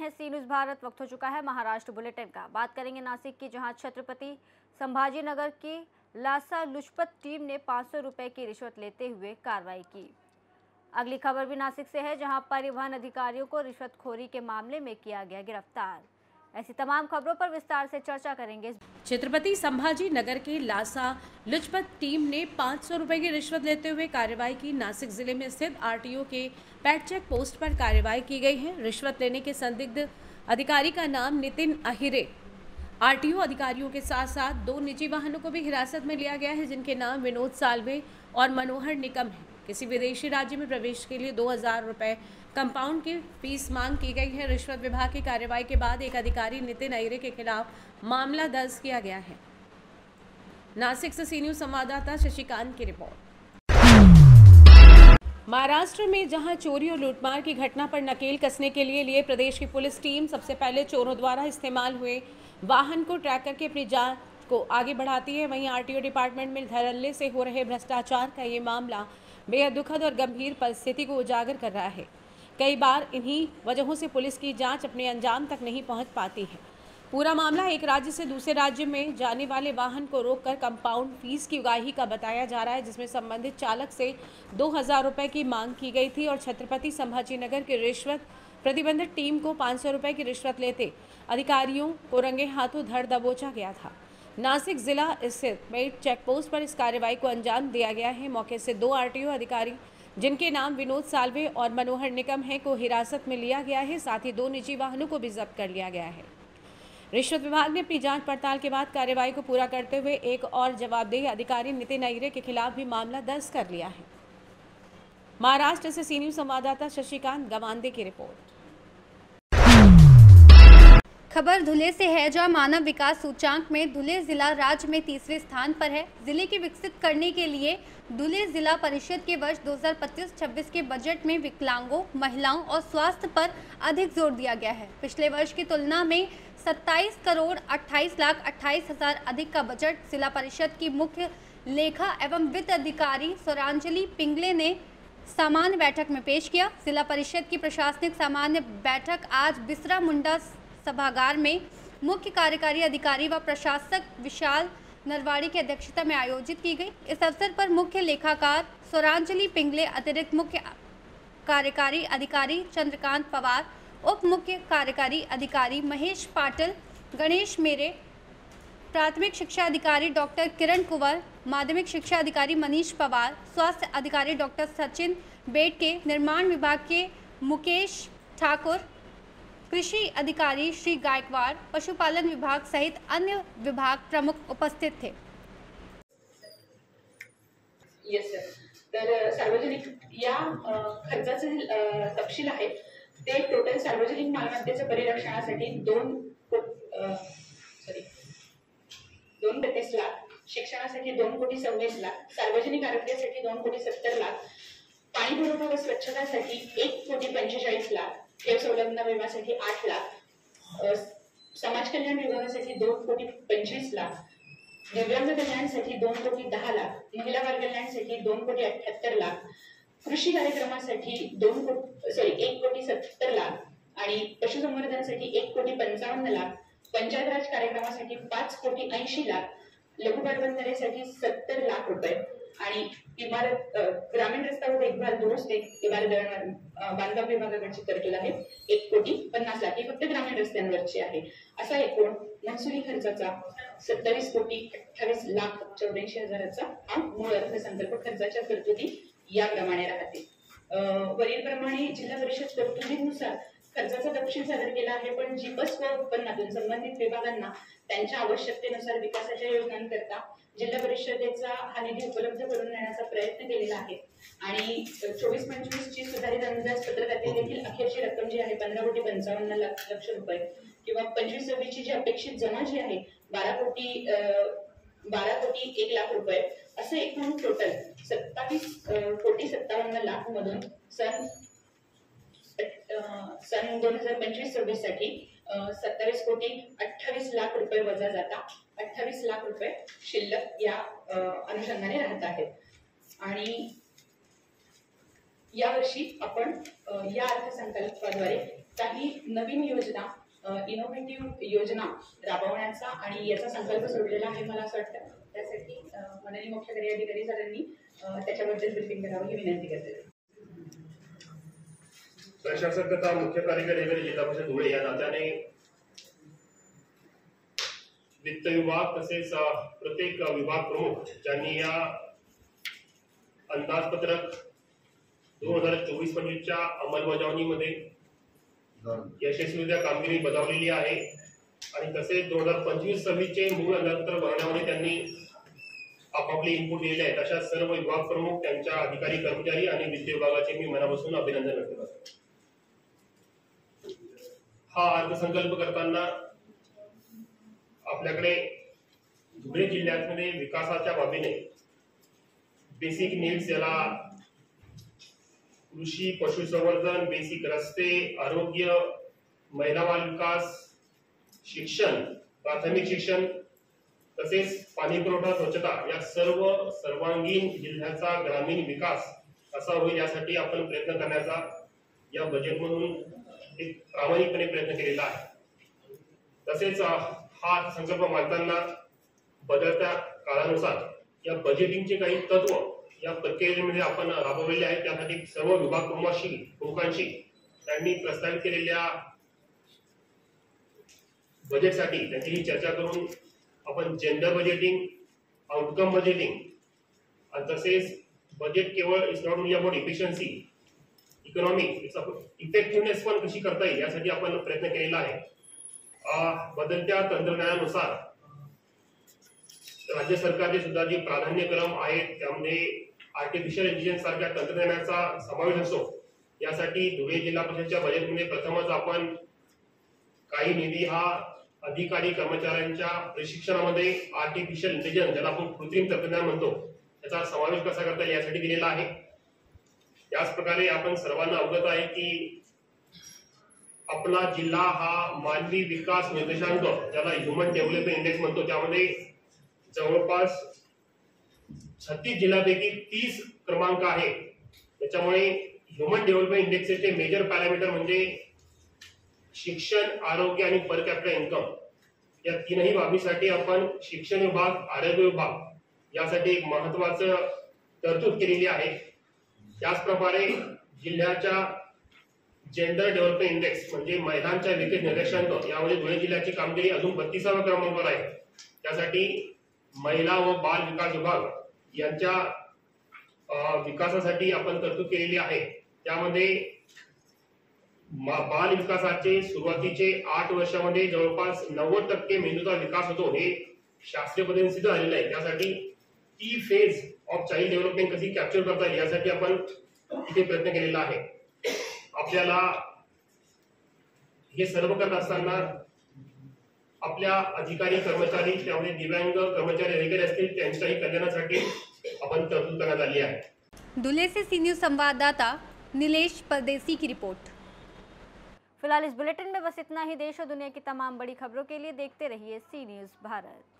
हैं C news Bharat. वक्त हो चुका है महाराष्ट्र बुलेटिन का। बात करेंगे नासिक की, जहां छत्रपति संभाजी नगर की लासा लुजपत टीम ने 500 रुपए की रिश्वत लेते हुए कार्रवाई की। अगली खबर भी नासिक से है, जहां परिवहन अधिकारियों को रिश्वतखोरी के मामले में किया गया गिरफ्तार। ऐसी तमाम खबरों पर विस्तार से चर्चा करेंगे। छत्रपति संभाजी नगर के लासा लुजपत टीम ने 500 रुपए की रिश्वत लेते हुए कार्रवाई की। नासिक जिले में स्थित आरटीओ के पैट चेक पोस्ट पर कार्रवाई की गई है। रिश्वत लेने के संदिग्ध अधिकारी का नाम नितिन अहिरे। आरटीओ अधिकारियों के साथ साथ 2 निजी वाहनों को भी हिरासत में लिया गया है, जिनके नाम विनोद साल्वे और मनोहर निकम है। किसी विदेशी राज्य में प्रवेश के लिए 2000 रुपए कंपाउंड की फीस मांग की गई है। रिश्वत विभाग की कार्रवाई के बाद एक अधिकारी नितिन अहिरे के खिलाफ मामला दर्ज किया गया है। नासिक से सी न्यूज़ संवाददाता शशिकांत की रिपोर्ट। महाराष्ट्र में जहां चोरी और लूटमार की घटना पर नकेल कसने के लिए प्रदेश की पुलिस टीम सबसे पहले चोरों द्वारा इस्तेमाल हुए वाहन को ट्रैक करके अपनी जांच को आगे बढ़ाती है, वहीं आरटीओ डिपार्टमेंट में धड़ल्ले से हो रहे भ्रष्टाचार का ये मामला बेहद दुखद और गंभीर परिस्थिति को उजागर कर रहा है। कई बार इन्हीं वजहों से पुलिस की जांच अपने अंजाम तक नहीं पहुंच पाती है। पूरा मामला एक राज्य से दूसरे राज्य में जाने वाले वाहन को रोककर कंपाउंड फीस की उगाही का बताया जा रहा है, जिसमें संबंधित चालक से 2000 रुपए की मांग की गई थी और छत्रपति संभाजी नगर की रिश्वत प्रतिबंधित टीम को 500 रुपए की रिश्वत लेते अधिकारियों को रंगे हाथों धर दबोचा गया था। नासिक जिला स्थित पेट चेक पोस्ट पर इस कार्रवाई को अंजाम दिया गया है। मौके से 2 आरटीओ अधिकारी, जिनके नाम विनोद साल्वे और मनोहर निकम है, को हिरासत में लिया गया है। साथ ही 2 निजी वाहनों को भी जब्त कर लिया गया है। रिश्वत विभाग ने अपनी जांच पड़ताल के बाद कार्रवाई को पूरा करते हुए एक और जवाबदेह अधिकारी नितिन अहिरे के खिलाफ भी मामला दर्ज कर लिया है। महाराष्ट्र से सी न्यूज़ संवाददाता शशिकांत गवांदे की रिपोर्ट। खबर धुले से है, जहां मानव विकास सूचांक में धुले जिला राज्य में 3रे स्थान पर है। जिले की विकसित करने के लिए धुले जिला परिषद के वर्ष 2025-26 के बजट में विकलांगों, महिलाओं और स्वास्थ्य पर अधिक जोर दिया गया है। पिछले वर्ष की तुलना में 27 करोड़ 28 लाख 28 हजार अधिक का बजट जिला परिषद की मुख्य लेखा एवं वित्त अधिकारी स्वरांजलि पिंगले ने सामान्य बैठक में पेश किया। जिला परिषद की प्रशासनिक सामान्य बैठक आज बिसरा मुंडा सभागार में मुख्य कार्यकारी अधिकारी व प्रशासक विशाल नरवाड़ी की अध्यक्षता में आयोजित की गई। इस अवसर पर मुख्य लेखाकार स्वरांजलि पिंगले, अतिरिक्त मुख्य कार्यकारी अधिकारी चंद्रकांत पवार, उप मुख्य कार्यकारी अधिकारी महेश पाटिल, गणेश मेरे, प्राथमिक शिक्षा अधिकारी डॉक्टर किरण कुंवर, माध्यमिक शिक्षा अधिकारी मनीष पवार, स्वास्थ्य अधिकारी डॉक्टर सचिन बेटके, निर्माण विभाग के मुकेश ठाकुर, कृषि अधिकारी श्री गायकवाड़, पशुपालन विभाग सहित अन्य विभाग प्रमुख उपस्थित थे। येस सर, तर सार्वजनिक या खर्चाचे तपशील आहे ते टोटल सार्वजनिक मालमत्तेच्या परिरक्षणासाठी 2,32 लाख, शिक्षणासाठी 2,26 लाख, सार्वजनिक आरोग्यासाठी 2,70 लाख, पाणी पुरवठा व स्वच्छतासाठी 1,45 लाख, ठेव संलग्न विम्यासाठी 8 लाख, समाज कल्याण विभागासाठी 2,25 लाख, दिव्यांग कल्याणासाठी 2,10 लाख, महिला बाल कल्याणासाठी 2,78 लाख, कृषी कार्यक्रमासाठी 1,70 लाख आणि पशुसंवर्धनासाठी 1,55 लाख, पंचायत राज कार्यक्रमासाठी 5,80 लाख, लघु बालबंधारेसाठी 70 लाख रुपये आणि इमारत ग्रामीण रस्ता व देखभाल दुरुस्ती इमारत बांधकाम विभागाकडची तरतूद आहे 1,50 लाख. ही फक्त ग्रामीण रस्त्यांवरची आहे. असा एकूण महसुली खर्चाचा 27,28 लाख 84 हजाराचा हा मूळ अर्थसंकल्प खर्चाच्या तरतुदी याप्रमाणे राहते. वरीलप्रमाणे जिल्हा परिषद तरतुदीनुसार खर्चाचा तपशील सादर केला आहे, पण जीपस व उत्पन्नातून संबंधित विभागांना त्यांच्या आवश्यकतेनुसार विकासाच्या योजनांकरता जिल्हा परिषदेचा हा निधी उपलब्ध करून देण्याचा प्रयत्न केलेला आहे आणि 24-25 ची सुधारित अंदाजपत्रकातील देखील अखेरची रक्कम जी आहे 15,55 लाख रुपये किंवा 25-26 ची जी अपेक्षित जमा जी आहे 12 कोटी 1 लाख रुपये असे एकूण टोटल 27,57 लाख मधून सन 2025-26 साठी 27,28 लाख रुपये वजा जाता 28 लाख रुपये शिल्लक या अनुषंगाने राहत आहेत आणि यावर्षी आपण या अर्थसंकल्पाद्वारे काही नवीन योजना, इनोव्हेटिव्ह योजना राबवण्याचा आणि याचा संकल्प सोडलेला आहे मला असं वाटतं. त्यासाठी माननीय मुख्य कार्यकारी अधिकारी सरांनी त्याच्याबद्दल ब्रीफिंग करावं ही विनंती करते. प्रशासक तथा मुख्य कार्यकारी अधिकारी जिल्हा परिषद धुळे या नात्याने वित्त विभाग तसेच प्रत्येक विभाग प्रमुख ज्यांनी या अंदाजपत्रक 2024-25च्या अंमलबजावणीमध्ये यशस्वीरित्या कामगिरी बजावलेली आहे आणि तसेच 2025-26चे मूळ अंदाजपत्रक बनवण्यामध्ये त्यांनी आपापले इनपुट दिलेले आहेत अशा सर्व विभाग प्रमुख, त्यांच्या अधिकारी कर्मचारी आणि वित्त विभागाचे मी मनापासून अभिनंदन व्यक्त करतो. हा अर्थसंकल्प करताना आपल्याकडे धुळे जिल्ह्यामध्ये विकासाच्या बाबीने बेसिक नीड्स, याला कृषी, पशुसंवर्धन, बेसिक रस्ते, आरोग्य, महिला बाल विकास, शिक्षण, प्राथमिक शिक्षण तसेच पाणी पुरवठा, स्वच्छता या सर्व सर्वांगीण जिल्ह्याचा ग्रामीण विकास कसा होईल यासाठी आपण प्रयत्न करण्याचा या बजेटमधून एक प्रामाणिकपणे प्रयत्न केलेला आहे. तसेच हा संकल्प मांडताना बदलत्या काळानुसार या बजेटिंगचे काही तत्व या प्रक्रियेमध्ये आपण राबवलेले आहेत. त्यासाठी सर्व विभाग प्रमुखांशी त्यांनी प्रस्तावित केलेल्या बजेटसाठी त्यांची चर्चा करून आपण जेंडर बजेटिंग, आउटकम बजेटिंग आणि तसेच बजेट केवळ it's not only about efficiency, economic effectiveness पण कशी करता येईल यासाठी आपण प्रयत्न केलेला आहे. बदलत्या तंत्रज्ञानानुसार राज्य सरकारचे सुद्धा जे प्राधान्यक्रम आहेत त्यामध्ये आर्टिफिशियल इंटेलिजन्स सारख्या तंत्रज्ञानाचा समावेश असतो. यासाठी धुळे जिल्हा परिषदेच्या बजेटमध्ये प्रथमच आपण काही निधी हा अधिकारी कर्मचाऱ्यांच्या प्रशिक्षणामध्ये आर्टिफिशियल इंटेलिजन्स, ज्याला आपण कृत्रिम तंत्रज्ञान म्हणतो, त्याचा समावेश कसा करता येईल यासाठी दिलेला आहे. याच प्रकारे आपण सर्वांना अवगत आहे की आपला जिल्हा हा मानवी विकास निर्देशांक, ज्याला ह्युमन डेव्हलपमेंट इंडेक्स म्हणतो, त्यामध्ये जवळपास 36 जिल्ह्यांपैकी 30 क्रमांक आहे. त्याच्यामुळे ह्युमन डेव्हलपमेंट इंडेक्सचे मेजर पॅरामीटर म्हणजे शिक्षण, आरोग्य आणि पर कॅपिटा इन्कम या तीनही बाबीसाठी आपण शिक्षण विभाग, आरोग्य विभाग यासाठी एक महत्वाचं तरतूद केलेली आहे. त्याचप्रमाणे जिल्ह्याच्या जेंडर डेव्हलपमेंट इंडेक्स म्हणजे महिलांच्या विकास निर्देशांक यामध्ये धुळे जिल्ह्याची कामगिरी अजून 32व्या क्रमांकावर आहे. त्यासाठी महिला व बाल विकास विभाग यांच्या विकासासाठी आपण तरतूद केलेली आहे. त्यामध्ये बाल विकासाचे सुरुवातीचे 8 वर्षामध्ये जवळपास 90% मेंदूचा विकास होतो, हे शास्त्रीय पद्धतीने सिद्ध झालेलं आहे. त्यासाठी ती फेज ऑफ चाइल्ड डेव्हलपमेंट कशी कॅप्चर करता येईल यासाठी आपण इथे प्रयत्न केलेला आहे. आपल्याला हे सर्व करत असताना आपल्या अधिकारी कर्मचारी, त्यामध्ये दिव्यांग कर्मचारी अधिकारी असतील, त्यांच्याही कल्याणासाठी आपण तरतूद करण्यात आली आहे. धुले से सी न्यूज़ संवाददाता नीलेश परदेसी की रिपोर्ट. फिलहाल इस बुलेटिन में बस इतना ही. देश और दुनिया की तमाम बड़ी खबरों के लिए देखते रहिए सी न्यूज़ भारत.